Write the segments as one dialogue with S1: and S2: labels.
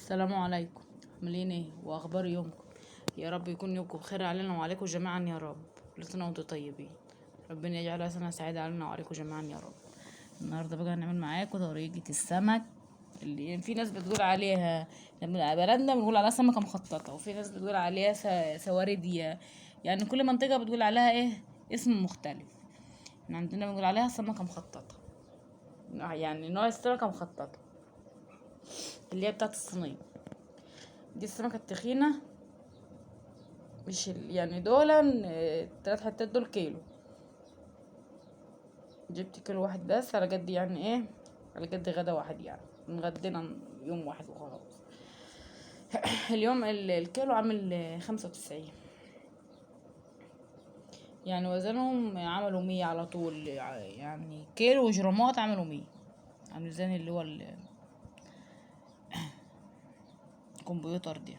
S1: السلام عليكم. عاملين ايه واخبار يومكم؟ يا رب يكون يومكم بخير علينا وعليكم جميعا يا رب. كل سنه وانتم طيبين. ربنا يجعلها سنه سعيده علينا وعليكم جميعا يا رب. النهارده بقى هنعمل معاكم طريقه السمك اللي في ناس بتقول عليها، لما بلدنا بنقول عليها سمكه مخططه، وفي ناس بتقول عليها سواردية. يعني كل منطقه بتقول عليها ايه، اسم مختلف. احنا عندنا بنقول عليها سمكه مخططه، يعني نوع السمكه مخططه اللي هي بتاعت الصينيه. دي السمكه التخينه، مش يعني دولا. 3 حتات دول كيلو. جبت كيلو واحد بس على قد يعني ايه، على قد غدا واحد، يعني نغدينا يوم واحد وخلاص. اليوم الكيلو عامل 95، يعني وزنهم عملوا 100 على طول. يعني كيلو وجرامات عملوا 100 على الميزان اللي هو الكمبيوتر دي.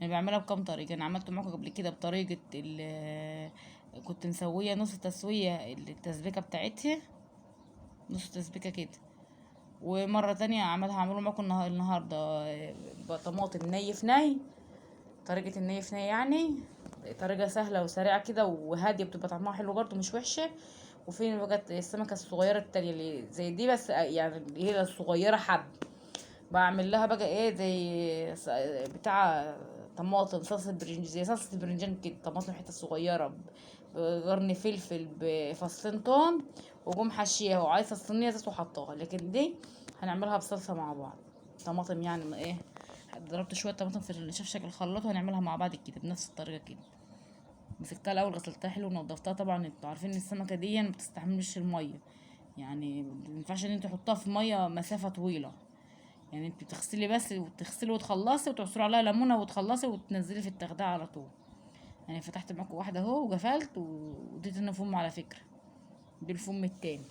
S1: انا بعملها بكام طريقه. انا عملت معاكم قبل كده بطريقه كنت مسويه نص تسويه التسبيكه بتاعتها، نص تسبيكه كده. ومره تانية هعمله معاكم النهارده بطماطم ني في ني. طريقه الني في ني يعني طريقه سهله وسريعه كده وهاديه، بتبقى طعمها حلو برضو مش وحشه. وفي بقى السمكه الصغيره التانية اللي زي دي، بس يعني اللي هي الصغيره حب، بعمل لها بقى ايه زي بتاع طماطم صلصه برنجان، زي صلصه البرنجان كده. طماطم حته صغيره بقرن فلفل بفصين توم، وقوم حشيها وعايزه الصينيه ذات وحطاها. لكن دي هنعملها بصلصه مع بعض. طماطم يعني ايه، ضربت شويه طماطم في الشفشق الخلاط وهنعملها مع بعض كده بنفس الطريقه كده. مسكتها الاول، غسلتها حلو ونضفتها. طبعا انتوا عارفين ان السمكه دي ما بتستحملش الميه، يعني مينفعش ان انت تحطها في ميه مسافه طويله. يعني انت بتغسلي بس وتغسلي وتخلصي وتعصري عليها ليمونه وتخلصي وتنزلي في التغداء على طول. يعني فتحت معاكم واحده اهو وقفلت واديت لنا فم على فكره. دي الفم التاني.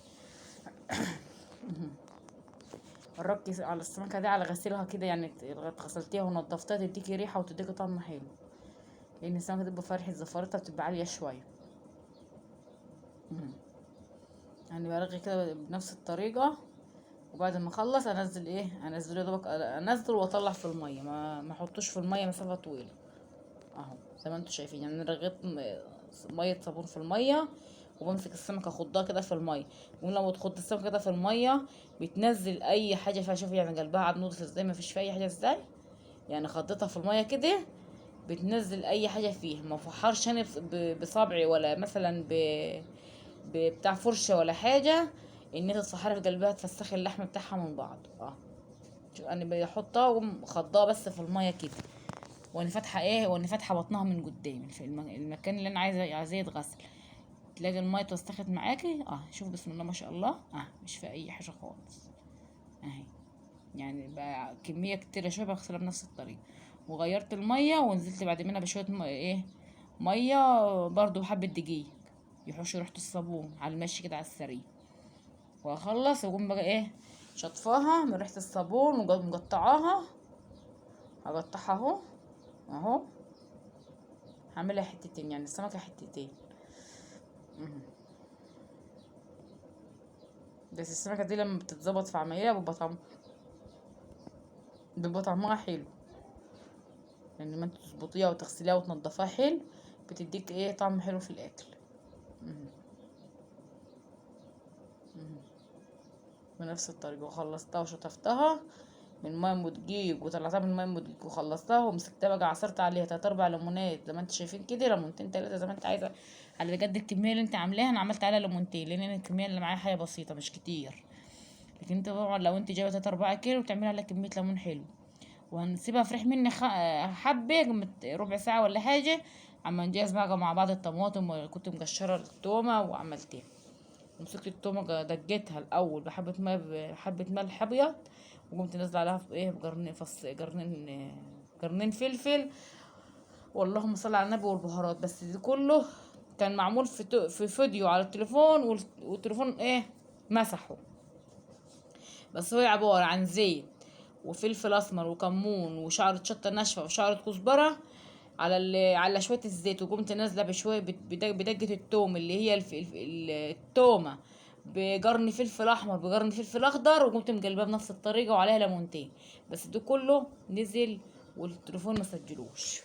S1: قربتي على السمكه دي على غسيلها كده، يعني غسلتيها ونضفتها تديكي ريحه وتديكي طعم حلو، لان السمكه دي بتبقى ريحه زفارتها بتبقى عاليه شويه. يعني برغي كده بنفس الطريقه. وبعد ما اخلص انزل ايه، انزله دوبك، انزل واطلع في الميه، ما احطوش في الميه مسافه طويله. اهو زي ما انتوا شايفين، يعني انا رغيت ميه صابون في الميه، وبمسك السمكه اخضها كده في الميه. ولما تخض السمكه كده في الميه بتنزل اي حاجه فيها. شوفي يعني قلبها على النضف ازاي، ما فيش فيها اي حاجه ازاي. يعني خضتها في الميه كده بتنزل اي حاجه فيها. ما فحرش انا بصابعي ولا مثلا بتاع فرشه ولا حاجه ان انت تصحري في قلبها تفسخي اللحم بتاعها من بعض. شوف انا بحطها وخضها بس في الميه كده، وانا فاتحه ايه، وانا فاتحه بطنها من قدام في المكان اللي انا عايزاه يتغسل. تلاقي الميه اتوسخت معاكي. شوف بسم الله ما شاء الله. مش في اي حاجه خالص اهي. يعني بقى كميه كتيره شويه بغسلها بنفس الطريقه. وغيرت الميه ونزلت بعد منها بشويه ايه، ميه برضو بحبه دقيق يحوش ريحه الصابون على المشي كده على السريع. واخلص واقوم بقى ايه، شطفاها من ريحه الصابون ومقطعاها. هقطعها اهو، اهو. هعملها حتتين، يعني السمكة حتتين. بس السمكة دي لما بتتظبط في عملية بيبقى طعمها حلو. يعني لما انت تظبطيها وتغسليها وتنضفيها حلو بتديك ايه، طعم حلو في الاكل. بنفس الطريقة. وخلصتها وشطفتها من ميه ودقيق، وطلعتها من ميه ودقيق وخلصتها ومسكتها بقى، عصرت عليها 3 4 ليمونات زي ما انت شايفين كده، ليمونتين 3 زي ما انت عايزه، على قد الكميه اللي انت عاملاها. انا عملت عليها ليمونتين لان الكميه اللي معايا حاجه بسيطه مش كتير. لكن انت طبعا لو انت جايبه 3 4 كيلو بتعملي عليها كميه ليمون حلو. وهنسيبها فريح مني حبه ربع ساعه ولا حاجه، اما نجهز بقى مع بعض الطماطم. وكنت مقشره التومه وعملتها. مسكت التومه دجيتها الاول بحبه ميه، بحبه ملح ابيض، وقمت نازله عليها في ايه، بقرنين قرنين فلفل، واللهم صل على النبي، والبهارات. بس دي كله كان معمول في فيديو على التليفون، والتليفون ايه، مسحه. بس هو عبارة عن زيت وفلفل اسمر وكمون وشعرة شطة ناشفة وشعرة كزبرة على شوية الزيت. وقمت نازلة بشوية بدقة التوم اللي هي التومة بقرن فلفل احمر بقرن فلفل اخضر، وقمت مقلباه بنفس الطريقه وعليها ليمونتين. بس ده كله نزل والتليفون ما سجلوش.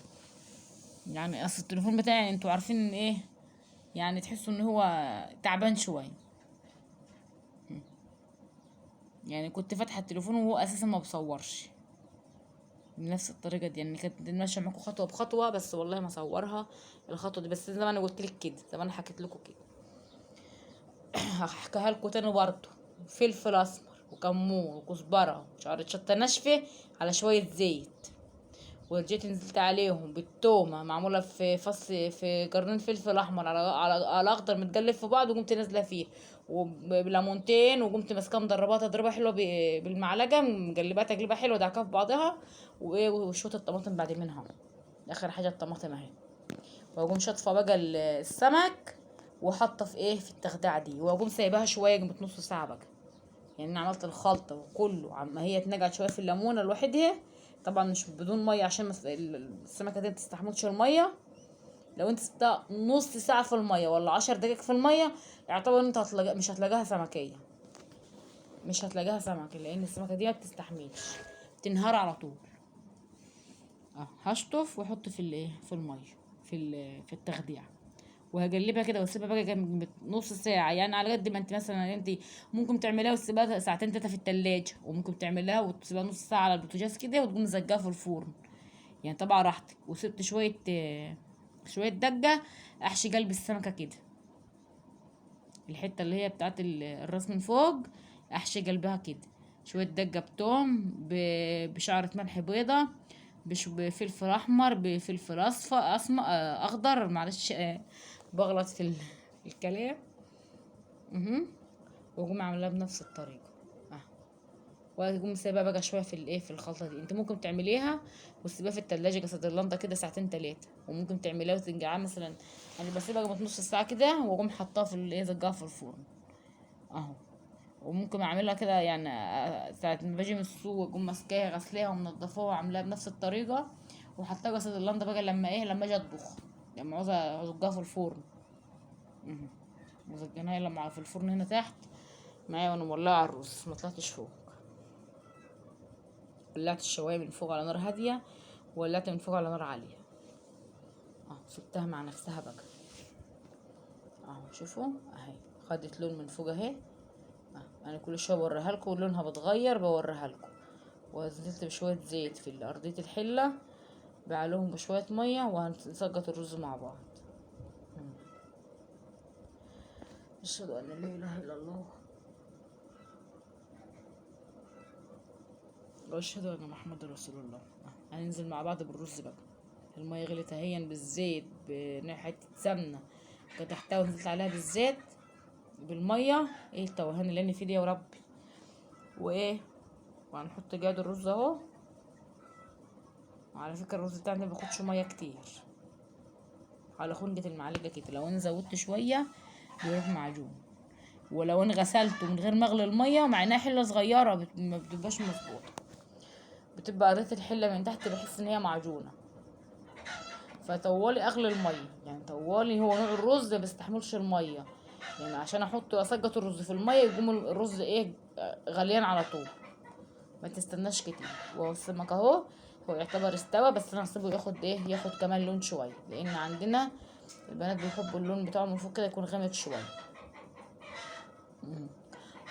S1: يعني اصل التليفون بتاعي انتوا عارفين ان ايه، يعني تحسوا ان هو تعبان شويه. يعني كنت فاتحه التليفون وهو اساسا ما بصورش بنفس الطريقه دي. يعني كانت ماشيه معاكم خطوه بخطوه، بس والله ما صورها الخطوه دي. بس زي ما انا قلت لك كده، زي ما انا حكيت لكم كده. هحكيها لكم تاني برضه. فلفل اسمر وكمون وكزبره وشعرة شطه ناشفه على شويه زيت، وجيت نزلت عليهم بالتومه معموله في في قرنين فلفل احمر على اخضر متقلب في بعض، وقمت نازله فيه وبليمونتين، وقمت ماسكاها مضرباها تضربه حلوه بالمعلقه، مقلباها تقليبه حلوه دعكها في بعضها. وشويه الطماطم بعد منها، اخر حاجه الطماطم اهي. واقوم شاطفه بقى السمك وحاطه في ايه، في التخديعه دي، واقوم سايباها شويه قيمه نص ساعه بقى. يعني انا عملت الخلطه وكله عما هي اتنقعت شويه في الليمونه لوحدها، طبعا مش بدون ميه عشان السمكه دي متستحملش الميه. لو انت سبتها نص ساعه في الميه ولا 10 دقايق في الميه، يعتبر انت مش هتلاقيها سمكيه، مش هتلاقيها سمكه، لان السمكه دي ما بتستحملش، بتنهار على طول. هشطف واحط في الايه، في الميه، في التخديعه، وهقلبها كده واسيبها بقى جنب نص ساعه. يعني على قد ما انت مثلا انت ممكن تعملها وتسيبها ساعتين تلاته في التلاجة، وممكن تعملها وتسيبها نص ساعه على البوتاجاز كده وتقوم مزجاها في الفرن. يعني طبعا راحتك. وسبت شويه دقه احشي قلب السمكه كده، الحته اللي هي بتاعت الراس من فوق، احشي قلبها كده شويه دقه بتوم بشعره ملح بيضه، بفلفل احمر بفلفل اصفر اسمر اخضر، معلش بغلط في الكلام. واقوم عاملاها بنفس الطريقه. اه واقوم سايبها بقى شويه في الايه، في الخلطه دي. انت ممكن تعمليها وتسيبها في التلاجة كسدرلاندا كده ساعتين تلاتة، وممكن تعمليها وتنقعها مثلا. انا بسيبها قيمة نص ساعه كده، واقوم حطاها في الايه، زجاها في الفرن اهو. وممكن اعملها كده يعني ساعة ما باجي من السوق اقوم ماسكاها غسلاها ومنضفاها وعاملاها بنفس الطريقة، وحطاها جسد اللندا بقى لما ايه، لما اجي اطبخ، لما عاوزة ازجها في الفرن. وزجناها لما في الفرن هنا تحت معايا، وانا مولعة على الرز ما طلعتش فوق. ولعت الشواية من فوق على نار هادية، وولعت من فوق على نار عالية. سبتها مع نفسها بقى شوفوا اهي، خدت لون من فوق اهي. انا كل شويه بوريها لكم ولونها بتغير بوريها لكم. ونزلت بشويه زيت في ارضيه الحله، بعلوهم بشويه ميه، وهنسقط الرز مع بعض. اشهد ان لا اله الا الله واشهد ان محمد رسول الله. هننزل مع بعض بالرز بقى. الميه غلت اهي بالزيت بنحة سمنه فتحتها، ونزلت عليها بالزيت بالميه. ايه التوهان اللي انا فيه دي يا ربي. وايه، وهنحط جاد الرز اهو. وعلى فكره الرز بتاعنا ما بياخدش ميه كتير، على خنجة المعلقه كده. لو انا زودت شويه بيروح معجون، ولو انا غسلته من غير ما اغلي الميه مع انها حله صغيره ما بتبقاش مظبوطه، بتبقى قريت الحله من تحت بحس ان هي معجونه. فطوالي اغلي الميه، يعني طوالي هو نوع الرز ما بيستحملش الميه، يعني عشان احط اسقط الرز في الميه يقوم الرز ايه، غليان على طول، ما تستناش كتير. وهو السمك اهو، هو يعتبر استوى، بس انا هسيبه ياخد ايه، ياخد كمان لون شويه، لان عندنا البنات بيحبوا اللون بتاعه من فوق كده يكون غامق شويه.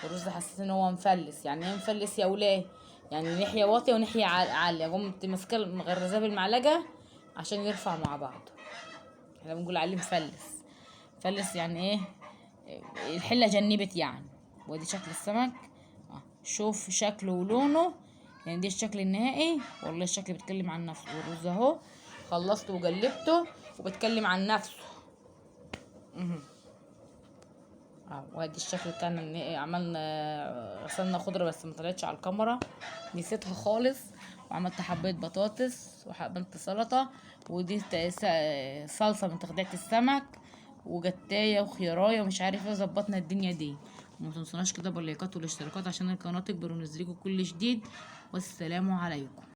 S1: الرز حسيت ان هو مفلس. يعني ايه مفلس يا ولاه؟ يعني ناحيه واطيه وناحيه عاليه، قمت ماسكه مغرزاه بالمعلقه عشان يرفع مع بعض. احنا بنقول عليه مفلس. مفلس يعني ايه، الحله جنبت يعني. وادي شكل السمك شوف شكله ولونه، يعني دي الشكل النهائي. والله الشكل بيتكلم عن نفسه. والرز اهو خلصته وقلبته وبتكلم عن نفسه. وادي الشكل بتاعنا النهائي. عملنا غسلنا خضره بس ما طلعتش على الكاميرا، نسيتها خالص. وعملت حبيت بطاطس وعملت سلطه، ودي صلصه من تخديعه السمك، وجتايه وخيارايه ومش عارف ايه. ظبطنا الدنيا دي. وما تنسوناش كده باللايكات والاشتراكات عشان القناه تكبر ونزلكوا كل جديد. والسلام عليكم.